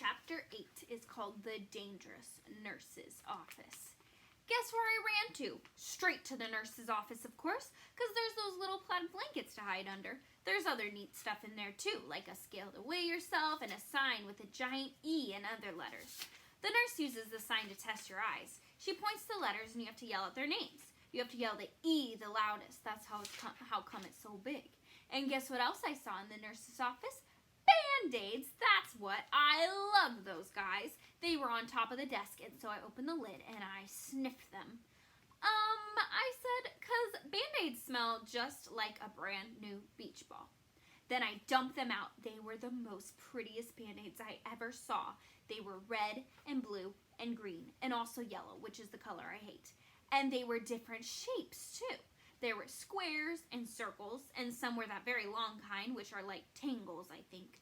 Chapter 8 is called The Dangerous Nurse's Office. Guess where I ran to? Straight to the nurse's office, of course, because there's those little plaid blankets to hide under. There's other neat stuff in there, too, like a scale to weigh yourself and a sign with a giant E and other letters. The nurse uses the sign to test your eyes. She points to letters and you have to yell out their names. You have to yell the E the loudest. That's how come it's so big. And guess what else I saw in the nurse's office? Band-Aids, that's what. I love those guys. They were on top of the desk, and so I opened the lid and I sniffed them. I said, 'cause Band-Aids smell just like a brand new beach ball. Then I dumped them out. They were the most prettiest Band-Aids I ever saw. They were red and blue and green and also yellow, which is the color I hate. And they were different shapes, too. There were squares and circles, and some were that very long kind, which are like tangles, I think.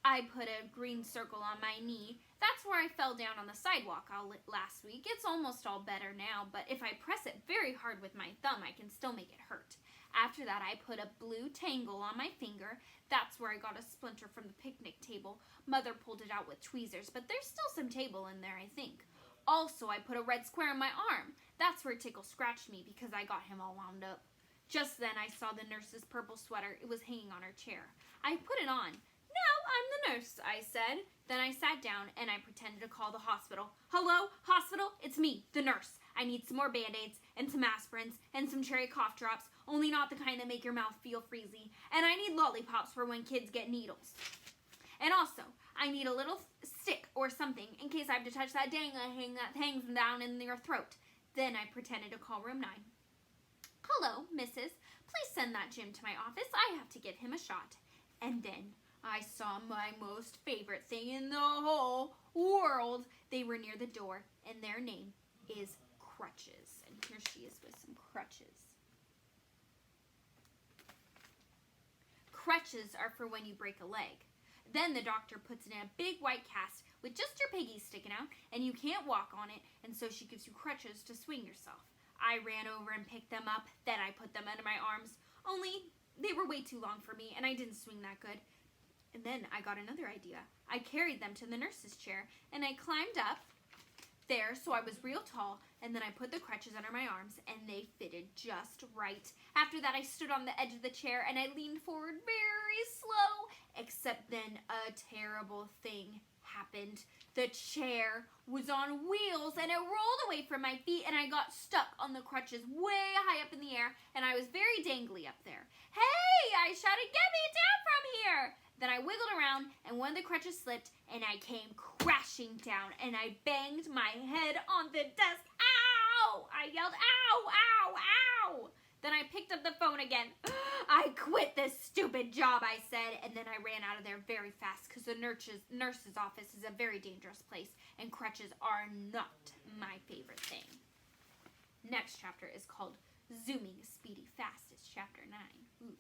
I put a green circle on my knee. That's where I fell down on the sidewalk last week. It's almost all better now, but if I press it very hard with my thumb, I can still make it hurt. After that, I put a blue tangle on my finger. That's where I got a splinter from the picnic table. Mother pulled it out with tweezers, but there's still some table in there, I think. Also, I put a red square on my arm. That's where Tickle scratched me because I got him all wound up. Just then, I saw the nurse's purple sweater. It was hanging on her chair. I put it on. "No, I'm the nurse," I said. Then I sat down and I pretended to call the hospital. "Hello, hospital? It's me, the nurse. I need some more Band-Aids and some aspirins and some cherry cough drops, only not the kind that make your mouth feel freezy. And I need lollipops for when kids get needles. And also, I need a little stick or something in case I have to touch that dangling that hangs down in your throat." Then I pretended to call room 9. "Hello, missus. Please send that Jim to my office. I have to give him a shot." And then I saw my most favorite thing in the whole world. They were near the door, and their name is Crutches. And here she is with some crutches. Crutches are for when you break a leg. Then the doctor puts it in a big white cast with just your piggies sticking out, and you can't walk on it, and so she gives you crutches to swing yourself. I ran over and picked them up, then I put them under my arms, only they were way too long for me, and I didn't swing that good. And then I got another idea. I carried them to the nurse's chair, and I climbed up there so I was real tall, and then I put the crutches under my arms, and they fitted just right. After that, I stood on the edge of the chair, and I leaned forward very slow, except then a terrible thing happened. The chair was on wheels, and it rolled away from my feet, and I got stuck on the crutches way high up in the air, and I was very dangly up there. "Hey!" I shouted, "Get me down from here!" Then I wiggled around, and one of the crutches slipped, and I came crashing down, and I banged my head on the desk. "Ow!" I yelled, "Ow, ow, ow!" Then I picked up the phone again. "I quit this stupid job," I said, and then I ran out of there very fast because the nurse's office is a very dangerous place, and crutches are not my favorite thing. Next chapter is called Zooming Speedy Fast. It's chapter 9. Ooh.